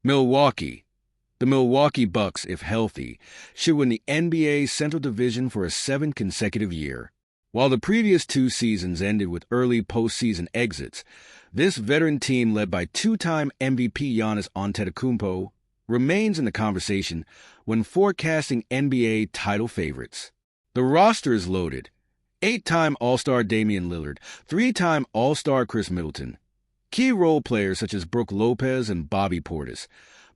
Milwaukee. The Milwaukee Bucks, if healthy, should win the NBA Central Division for a seventh consecutive year. While the previous two seasons ended with early postseason exits, this veteran team led by two-time MVP Giannis Antetokounmpo remains in the conversation when forecasting NBA title favorites. The roster is loaded. 8-time All-Star Damian Lillard, 3-time All-Star Khris Middleton, key role players such as Brook, Lopez, and Bobby Portis,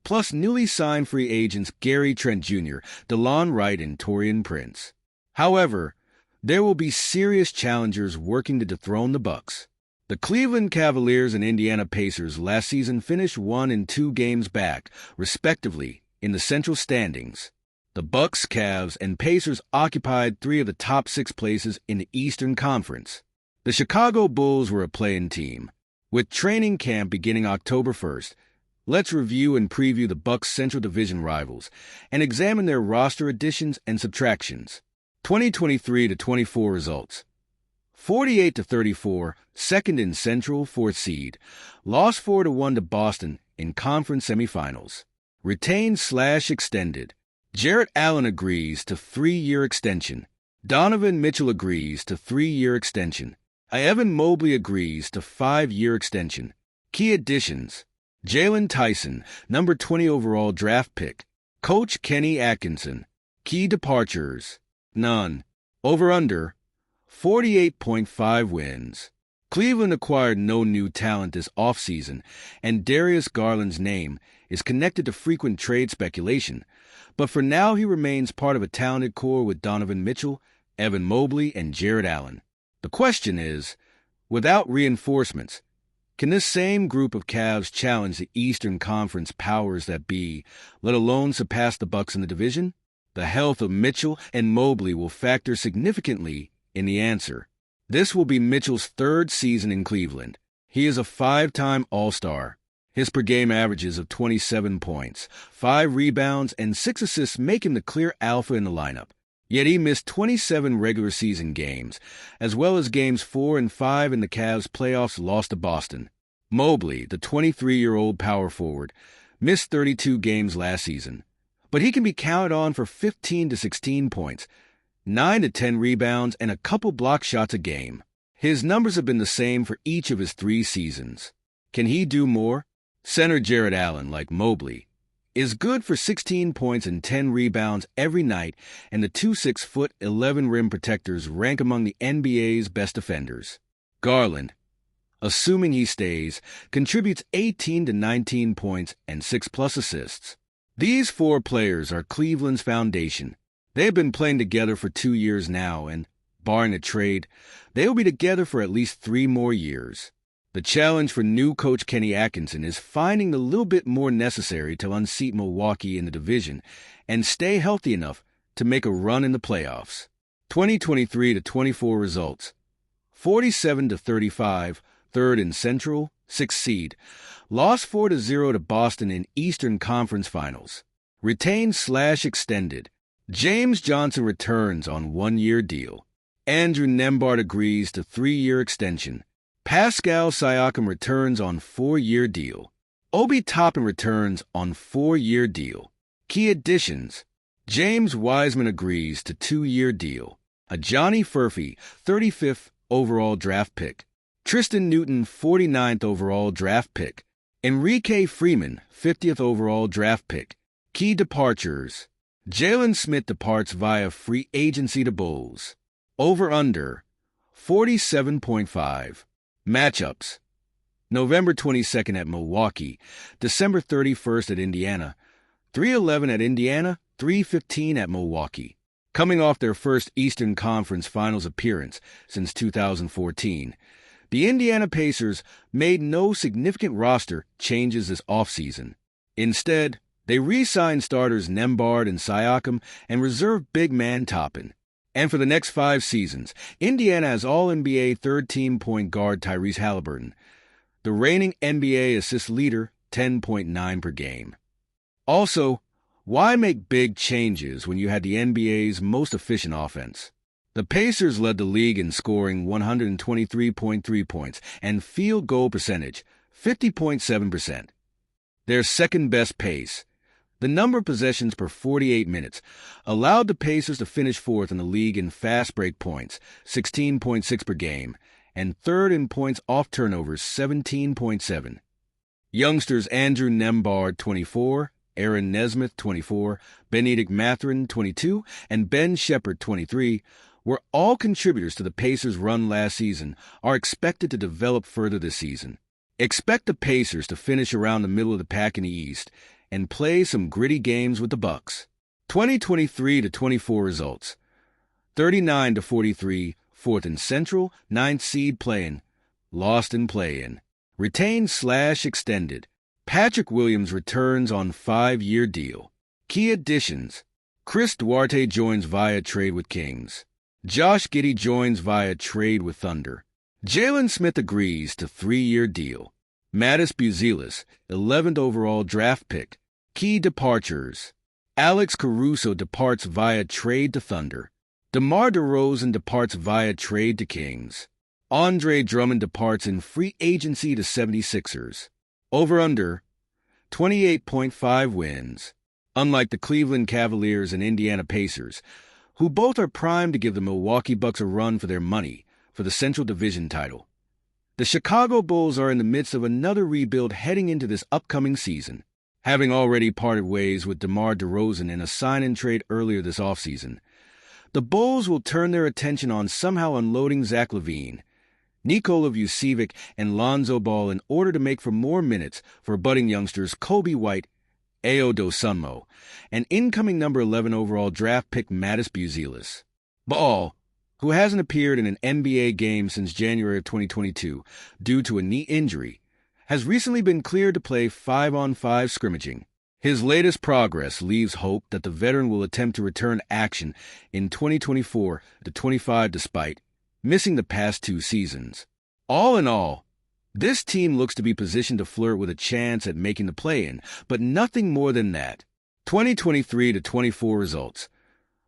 plus newly signed free agents Gary Trent Jr., Delon, Wright, and Taurean Prince. However, there will be serious challengers working to dethrone the Bucks. The Cleveland Cavaliers and Indiana Pacers last season finished 1 and 2 games back, respectively, in the Central standings. The Bucks, Cavs, and Pacers occupied 3 of the top 6 places in the Eastern Conference. The Chicago Bulls were a play-in team. With training camp beginning October 1st, let's review and preview the Bucks' Central Division rivals and examine their roster additions and subtractions. 2023-24 results. 48-34, second in Central, 4th seed. Lost 4-1 to Boston in conference semifinals. Retained/extended. Jarrett Allen agrees to 3-year extension. Donovan Mitchell agrees to 3-year extension. Evan Mobley agrees to 5-year extension. Key additions. Jalen Tyson, number 20 overall draft pick. Coach Kenny Atkinson. Key departures. None. Over-under. 48.5 wins. Cleveland acquired no new talent this offseason, and Darius Garland's name is connected to frequent trade speculation, but for now he remains part of a talented core with Donovan Mitchell, Evan Mobley, and Jarrett Allen. The question is, without reinforcements, can this same group of Cavs challenge the Eastern Conference powers that be, let alone surpass the Bucks in the division? The health of Mitchell and Mobley will factor significantly in the answer. This will be Mitchell's 3rd season in Cleveland. He is a 5-time All-Star. His per-game averages of 27 points, 5 rebounds, and 6 assists make him the clear alpha in the lineup. Yet he missed 27 regular season games, as well as games 4 and 5 in the Cavs' playoffs lost to Boston. Mobley, the 23-year-old power forward, missed 32 games last season, but he can be counted on for 15 to 16 points, 9 to 10 rebounds, and a couple block shots a game. His numbers have been the same for each of his 3 seasons. Can he do more? Center Jarrett Allen, like Mobley, is good for 16 points and 10 rebounds every night, and the 2 6'11" rim protectors rank among the NBA's best defenders. Garland, assuming he stays, contributes 18 to 19 points and 6+ assists. These 4 players are Cleveland's foundation. They have been playing together for 2 years now, and, barring a trade, they will be together for at least 3 more years. The challenge for new coach Kenny Atkinson is finding the little bit more necessary to unseat Milwaukee in the division and stay healthy enough to make a run in the playoffs. 2023-24 results. 47-35, 3rd in Central, 6th seed. Lost 4-0 to Boston in Eastern Conference Finals. Retained/extended. James Johnson returns on 1-year deal. Andrew Nembhard agrees to 3-year extension. Pascal Siakam returns on 4-year deal. Obi Toppin returns on 4-year deal. Key additions. James Wiseman agrees to 2-year deal. A Johnny Furphy, 35th overall draft pick. Tristan Newton, 49th overall draft pick. Enrique Freeman, 50th overall draft pick. Key departures. Jalen Smith departs via free agency to Bulls. Over-under, 47.5. Matchups. November 22nd at Milwaukee, December 31st at Indiana, 3-11 at Indiana, 3-15 at Milwaukee. Coming off their first Eastern Conference Finals appearance since 2014, the Indiana Pacers made no significant roster changes this offseason. Instead, they re-signed starters Nembhard and Siakam and reserved big man Toppin. And for the next 5 seasons, Indiana has All-NBA third-team point guard Tyrese Halliburton, the reigning NBA assist leader, 10.9 per game. Also, why make big changes when you had the NBA's most efficient offense? The Pacers led the league in scoring 123.3 points and field goal percentage, 50.7%. Their second-best pace, the number of possessions per 48 minutes, allowed the Pacers to finish fourth in the league in fast break points, 16.6 per game, and third in points off turnovers, 17.7. Youngsters Andrew Nembhard, 24, Aaron Nesmith, 24, Benedict Mathurin, 22, and Ben Shepherd, 23, were all contributors to the Pacers' run last season, are expected to develop further this season. Expect the Pacers to finish around the middle of the pack in the East and play some gritty games with the Bucks. 2023-24 results: 39-43, 4th in Central, 9th seed play-in, lost in play-in. Retained/extended. Patrick Williams returns on 5-year deal. Key additions: Chris Duarte joins via trade with Kings. Josh Giddey joins via trade with Thunder. Jalen Smith agrees to 3-year deal. Mattis Buzelis, 11th overall draft pick. Key departures: Alex Caruso departs via trade to Thunder. DeMar DeRozan departs via trade to Kings. Andre Drummond departs in free agency to 76ers. Over-under, 28.5 wins. Unlike the Cleveland Cavaliers and Indiana Pacers, who both are primed to give the Milwaukee Bucks a run for their money for the Central Division title, the Chicago Bulls are in the midst of another rebuild heading into this upcoming season. Having already parted ways with DeMar DeRozan in a sign-and-trade earlier this offseason, the Bulls will turn their attention on somehow unloading Zach LaVine, Nikola Vucevic, and Lonzo Ball in order to make for more minutes for budding youngsters Kobe White, Ayo Dosunmu, and incoming number 11 overall draft pick Mattis Buzelis. Ball, who hasn't appeared in an NBA game since January of 2022 due to a knee injury, has recently been cleared to play 5-on-5 scrimmaging. His latest progress leaves hope that the veteran will attempt to return action in 2024-25 despite missing the past 2 seasons. All in all, this team looks to be positioned to flirt with a chance at making the play-in, but nothing more than that. 2023-24 results: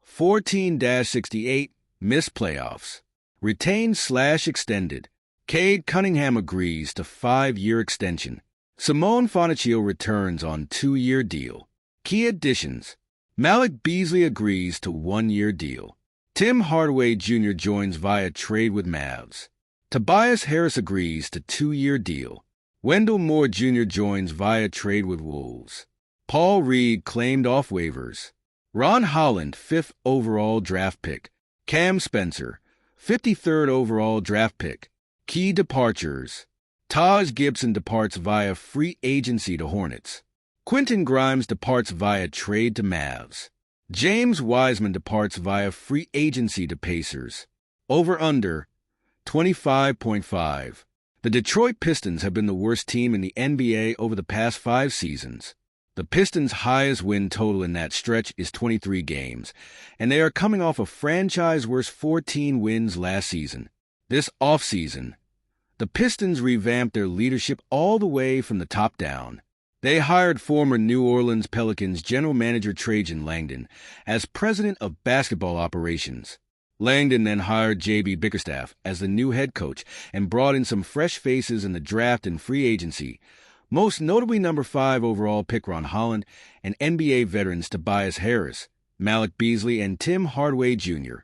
14-68, missed playoffs. Retained/extended. Cade Cunningham agrees to 5-year extension. Simone Fontecchio returns on 2-year deal. Key additions: Malik Beasley agrees to 1-year deal. Tim Hardaway Jr. joins via trade with Mavs. Tobias Harris agrees to 2-year deal. Wendell Moore Jr. joins via trade with Wolves. Paul Reed claimed off waivers. Ron Holland, 5th overall draft pick. Cam Spencer, 53rd overall draft pick. Key departures: Taj Gibson departs via free agency to Hornets. Quentin Grimes departs via trade to Mavs. James Wiseman departs via free agency to Pacers. Over-under, 25.5. The Detroit Pistons have been the worst team in the NBA over the past 5 seasons. The Pistons' highest win total in that stretch is 23 games, and they are coming off a franchise-worst 14 wins last season. This offseason, the Pistons revamped their leadership all the way from the top down. They hired former New Orleans Pelicans general manager Trajan Langdon as president of basketball operations. Langdon then hired J.B. Bickerstaff as the new head coach and brought in some fresh faces in the draft and free agency, most notably number 5 overall pick Ron Holland and NBA veterans Tobias Harris, Malik Beasley, and Tim Hardaway Jr.